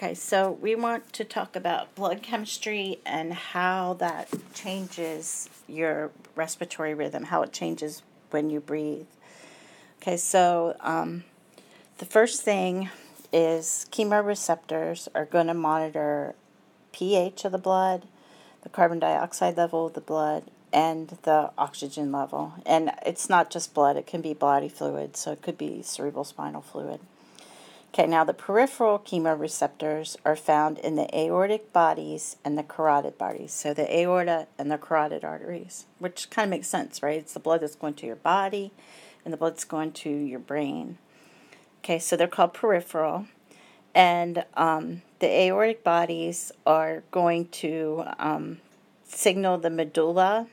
Okay, so we want to talk about blood chemistry and how that changes your respiratory rhythm, how it changes when you breathe. Okay, so the first thing is chemoreceptors are going to monitor pH of the blood, the carbon dioxide level of the blood, and the oxygen level. And it's not just blood, it can be body fluid, so it could be cerebral spinal fluid. Okay, now the peripheral chemoreceptors are found in the aortic bodies and the carotid bodies. So the aorta and the carotid arteries, which kind of makes sense, right? It's the blood that's going to your body and the blood that's going to your brain. Okay, so they're called peripheral. And the aortic bodies are going to signal the medulla,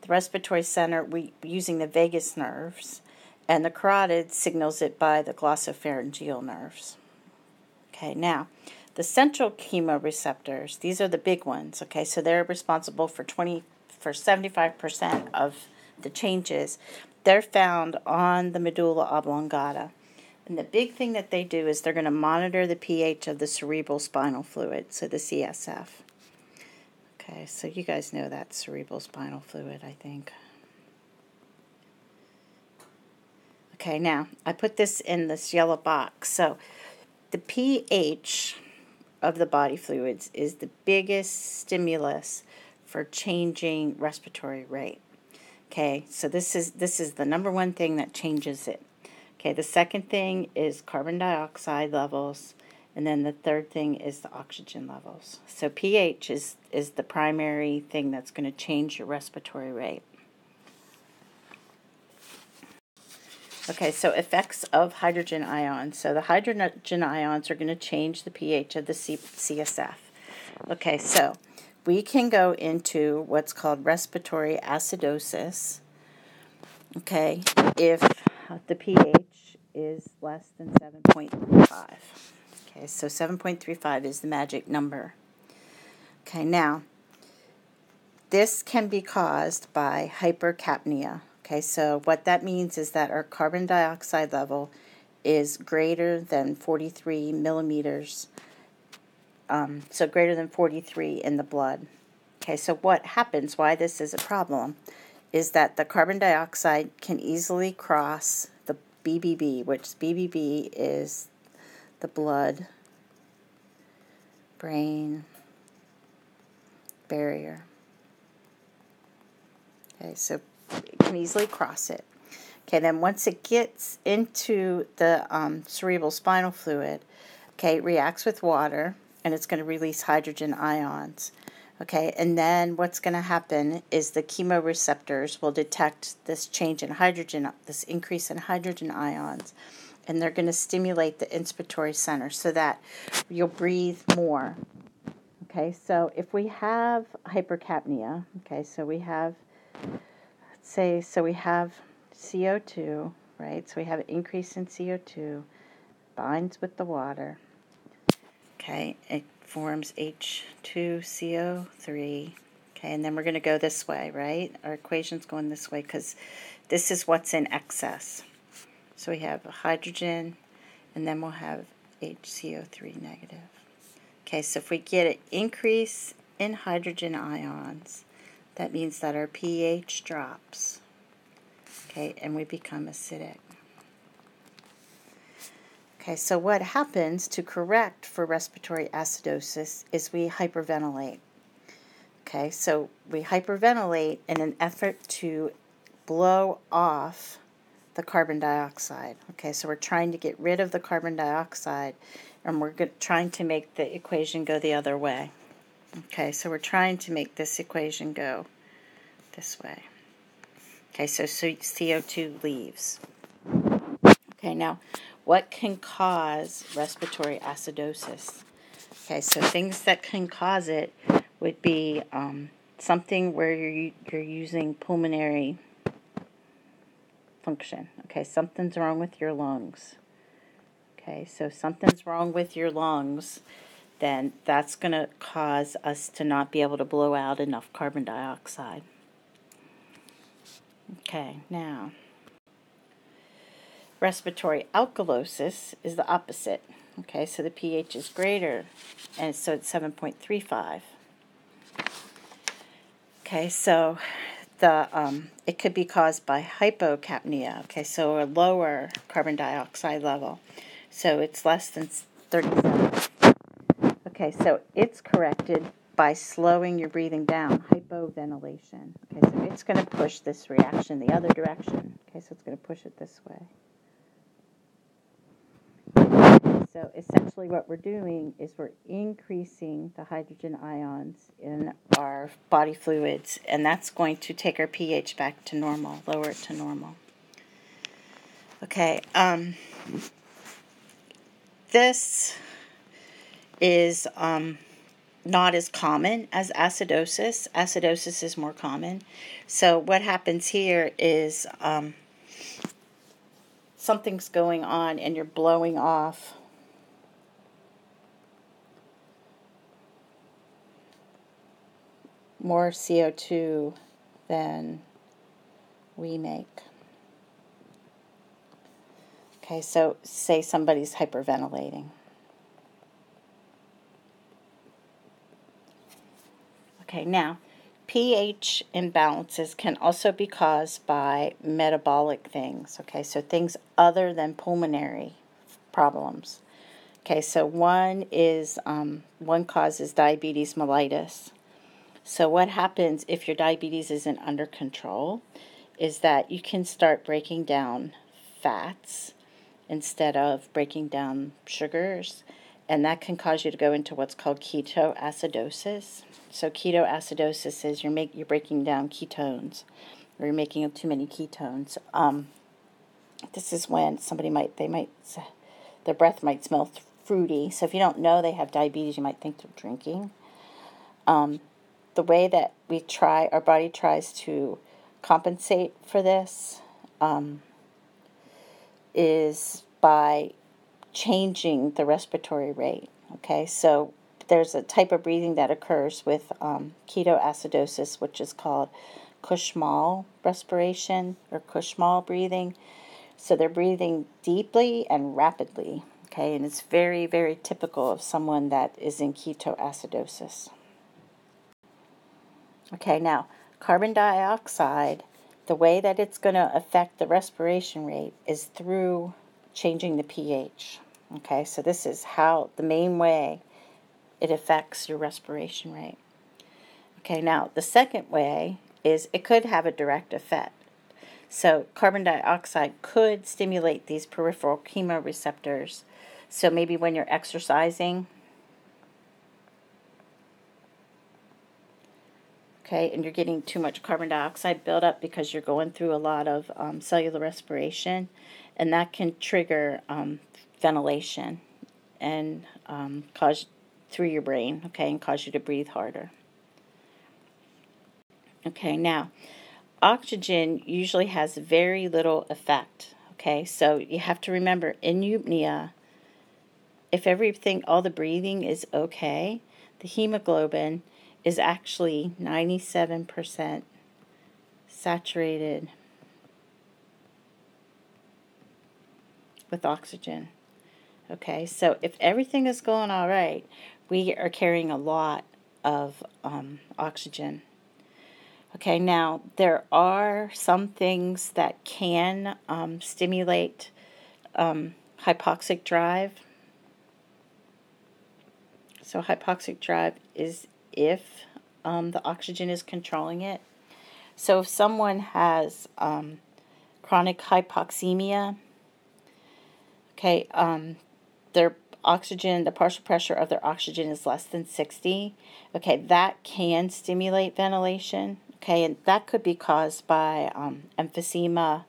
the respiratory center, using the vagus nerves. And the carotid signals it by the glossopharyngeal nerves. Okay, now, the central chemoreceptors, these are the big ones, okay, so they're responsible for 75% of the changes. They're found on the medulla oblongata. And the big thing that they do is they're going to monitor the pH of the cerebral spinal fluid, so the CSF. Okay, so you guys know that cerebral spinal fluid, I think. Okay, now, I put this in this yellow box. So, the pH of the body fluids is the biggest stimulus for changing respiratory rate. Okay, so this is the number one thing that changes it. Okay, the second thing is carbon dioxide levels, and then the third thing is the oxygen levels. So pH is the primary thing that's going to change your respiratory rate. Okay, so effects of hydrogen ions. So the hydrogen ions are going to change the pH of the CSF. Okay, so we can go into what's called respiratory acidosis. Okay, if the pH is less than 7.35. Okay, so 7.35 is the magic number. Okay, now, this can be caused by hypercapnia. Okay, so what that means is that our carbon dioxide level is greater than 43 millimeters, so greater than 43 in the blood. Okay, so what happens, why this is a problem, is that the carbon dioxide can easily cross the BBB, which BBB is the blood-brain barrier. Okay, so it can easily cross it. Okay, then once it gets into the cerebral spinal fluid, okay, it reacts with water, and it's going to release hydrogen ions. Okay, and then what's going to happen is the chemoreceptors will detect this change in hydrogen, this increase in hydrogen ions, and they're going to stimulate the inspiratory center so that you'll breathe more. Okay, so if we have hypercapnia, okay, so we have, we have CO2, right? So we have an increase in CO2, binds with the water. Okay, it forms H2CO3. Okay, and then we're going to go this way, right? Our equation's going this way because this is what's in excess. So we have hydrogen, and then we'll have HCO3 negative. Okay, so if we get an increase in hydrogen ions, that means that our pH drops. Okay, and we become acidic. Okay, so what happens to correct for respiratory acidosis is we hyperventilate. Okay, so we hyperventilate in an effort to blow off the carbon dioxide. Okay, so we're trying to get rid of the carbon dioxide, and we're trying to make the equation go the other way. Okay, so we're trying to make this equation go this way. Okay, so CO2 leaves. Okay, now, what can cause respiratory acidosis? Okay, so things that can cause it would be something where you're using pulmonary function. Okay, something's wrong with your lungs. Okay, so if something's wrong with your lungs, then that's going to cause us to not be able to blow out enough carbon dioxide. Okay, now, respiratory alkalosis is the opposite. Okay, so the pH is greater, and so it's 7.35. Okay, so it could be caused by hypocapnia. Okay, so a lower carbon dioxide level. So it's less than 37. Okay, so it's corrected by slowing your breathing down, hypoventilation. Okay, so it's going to push this reaction the other direction. Okay, so it's going to push it this way. So essentially what we're doing is we're increasing the hydrogen ions in our body fluids, and that's going to take our pH back to normal, lower it to normal. Okay, this is not as common as acidosis. Acidosis is more common. So what happens here is something's going on and you're blowing off more CO2 than we make. Okay, so say somebody's hyperventilating. Okay, now pH imbalances can also be caused by metabolic things. Okay, so things other than pulmonary problems. Okay, so one cause is diabetes mellitus. So what happens if your diabetes isn't under control is that you can start breaking down fats instead of breaking down sugars, and that can cause you to go into what's called ketoacidosis. So ketoacidosis is you're breaking down ketones, or you're making too many ketones. This is when their breath might smell fruity. So if you don't know they have diabetes, you might think they're drinking. The way that our body tries to compensate for this is by changing the respiratory rate. Okay, so there's a type of breathing that occurs with ketoacidosis, which is called Kussmaul respiration or Kussmaul breathing. So they're breathing deeply and rapidly. Okay, and it's very, very typical of someone that is in ketoacidosis. Okay, now carbon dioxide, the way that it's going to affect the respiration rate is through changing the pH. Okay, so this is the main way it affects your respiration rate. Okay, now the second way is it could have a direct effect. So carbon dioxide could stimulate these peripheral chemoreceptors. So maybe when you're exercising, okay, and you're getting too much carbon dioxide buildup because you're going through a lot of cellular respiration, and that can trigger ventilation and cause through your brain, okay, and cause you to breathe harder. Okay, now oxygen usually has very little effect. Okay, so you have to remember in pneumonia, if all the breathing is okay, the hemoglobin is actually 97% saturated with oxygen. Okay, so if everything is going all right, we are carrying a lot of oxygen. Okay, now there are some things that can stimulate hypoxic drive. So hypoxic drive is if the oxygen is controlling it. So if someone has chronic hypoxemia, okay, their oxygen, the partial pressure of their oxygen is less than 60. Okay, that can stimulate ventilation. Okay, and that could be caused by emphysema,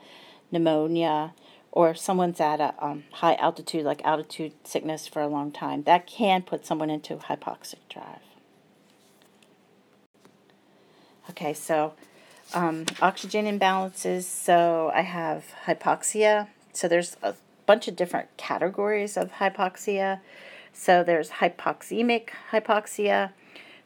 pneumonia, or if someone's at a high altitude, like altitude sickness for a long time. That can put someone into hypoxic drive. Okay, so oxygen imbalances. So I have hypoxia. So there's a bunch of different categories of hypoxia. So there's hypoxemic hypoxia.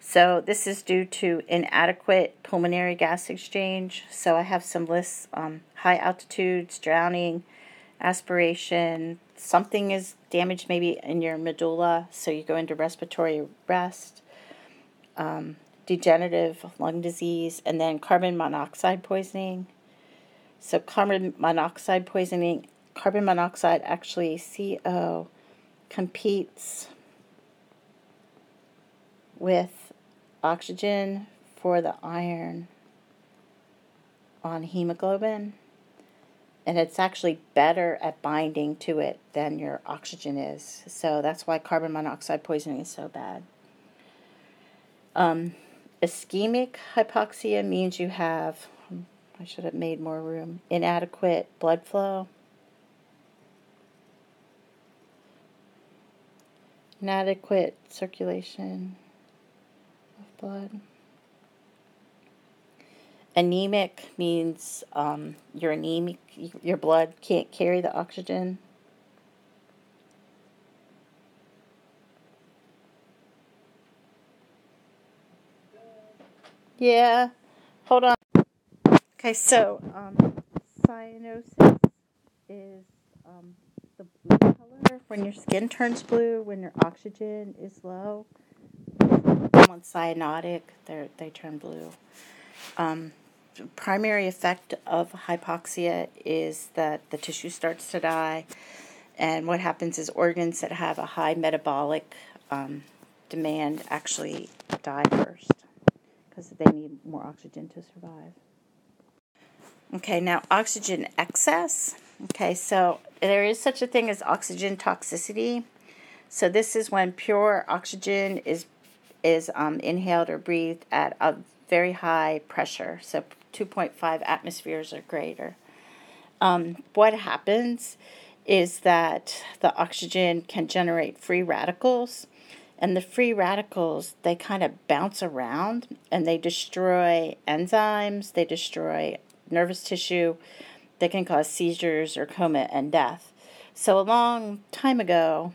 So this is due to inadequate pulmonary gas exchange. So I have some lists: high altitudes, drowning, aspiration, something is damage maybe in your medulla, so you go into respiratory arrest, degenerative lung disease, and then carbon monoxide poisoning. So carbon monoxide poisoning, carbon monoxide actually, CO, competes with oxygen for the iron on hemoglobin, and it's actually better at binding to it than your oxygen is. So that's why carbon monoxide poisoning is so bad. Ischemic hypoxia means you have, I should have made more room, inadequate blood flow. Inadequate circulation of blood. Anemic means you're anemic, your blood can't carry the oxygen. Yeah, hold on. Okay, so cyanosis is the blue color when your skin turns blue, when your oxygen is low. Someone's cyanotic, they turn blue. Primary effect of hypoxia is that the tissue starts to die, and what happens is organs that have a high metabolic demand actually die first because they need more oxygen to survive. Okay, now oxygen excess. Okay, so there is such a thing as oxygen toxicity. So this is when pure oxygen is inhaled or breathed at a very high pressure, so 2.5 atmospheres or greater. What happens is that the oxygen can generate free radicals, and the free radicals, they kind of bounce around and they destroy enzymes, they destroy nervous tissue, they can cause seizures or coma and death. So a long time ago,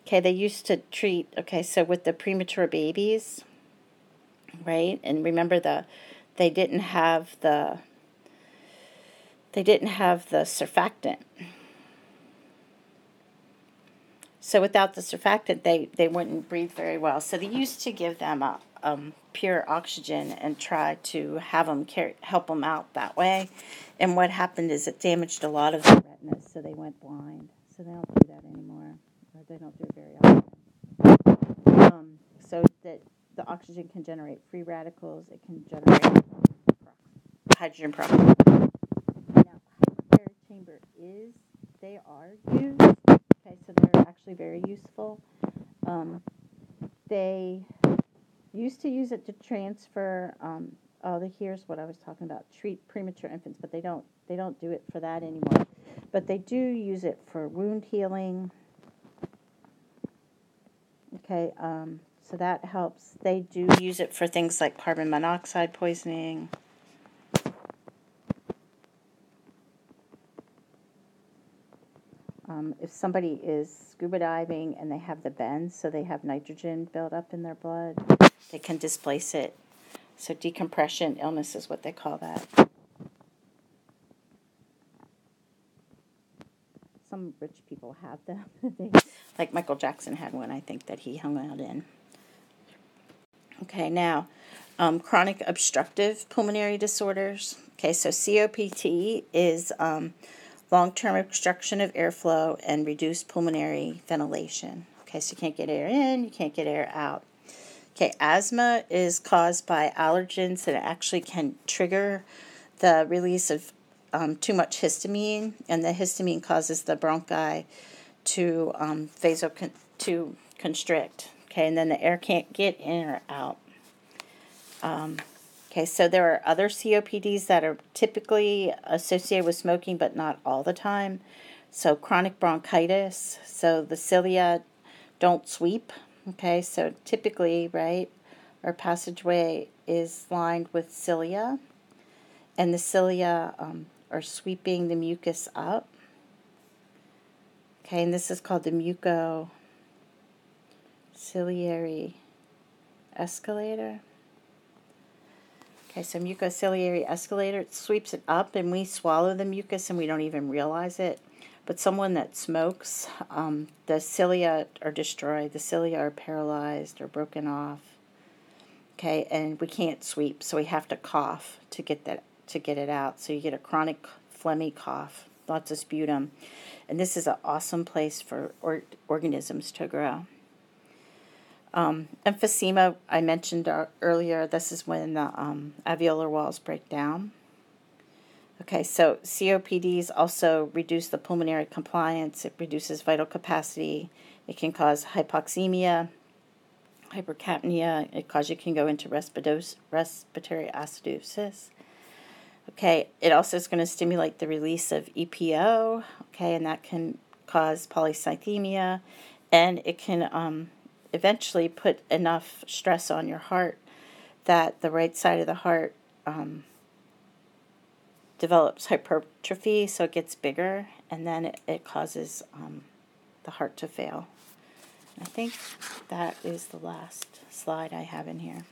okay, they used to treat, okay, so with the premature babies, right? And remember they didn't have the surfactant. So without the surfactant, they wouldn't breathe very well. So they used to give them a pure oxygen and try to have them help them out that way. And what happened is it damaged a lot of the retinas, so they went blind. So they don't do that anymore, or they don't do it very often. So that the oxygen can generate free radicals, it can generate hydrogen peroxide. Now, how air chamber is, they are used. Okay, so they're actually very useful. They used to use it to transfer. Here's what I was talking about: treat premature infants, but they don't do it for that anymore. But they do use it for wound healing. Okay, so that helps. They do use it for things like carbon monoxide poisoning. If somebody is scuba diving and they have the bends, so they have nitrogen built up in their blood, they can displace it. So decompression illness is what they call that. Some rich people have them. Like Michael Jackson had one, I think, that he hung out in. Okay, now, chronic obstructive pulmonary disorders. Okay, so COPD is long-term obstruction of airflow and reduced pulmonary ventilation. Okay, so you can't get air in, you can't get air out. Okay, asthma is caused by allergens that actually can trigger the release of too much histamine, and the histamine causes the bronchi to to constrict. Okay, and then the air can't get in or out. Okay, so there are other COPDs that are typically associated with smoking, but not all the time. So chronic bronchitis, so the cilia don't sweep. Okay, so typically, right, our passageway is lined with cilia, and the cilia are sweeping the mucus up. Okay, and this is called the mucociliary escalator. Okay, so mucociliary escalator, it sweeps it up, and we swallow the mucus and we don't even realize it. But someone that smokes, the cilia are destroyed, the cilia are paralyzed or broken off. Okay, and we can't sweep, so we have to cough to get it out. So you get a chronic phlegmy cough, lots of sputum, and this is an awesome place for organisms to grow. Emphysema, I mentioned earlier. This is when the alveolar walls break down. Okay, so COPDs also reduce the pulmonary compliance. It reduces vital capacity. It can cause hypoxemia, hypercapnia. You can go into respiratory acidosis. Okay, it also is going to stimulate the release of EPO. Okay, and that can cause polycythemia, and it can eventually put enough stress on your heart that the right side of the heart develops hypertrophy, so it gets bigger, and then it causes the heart to fail. I think that is the last slide I have in here.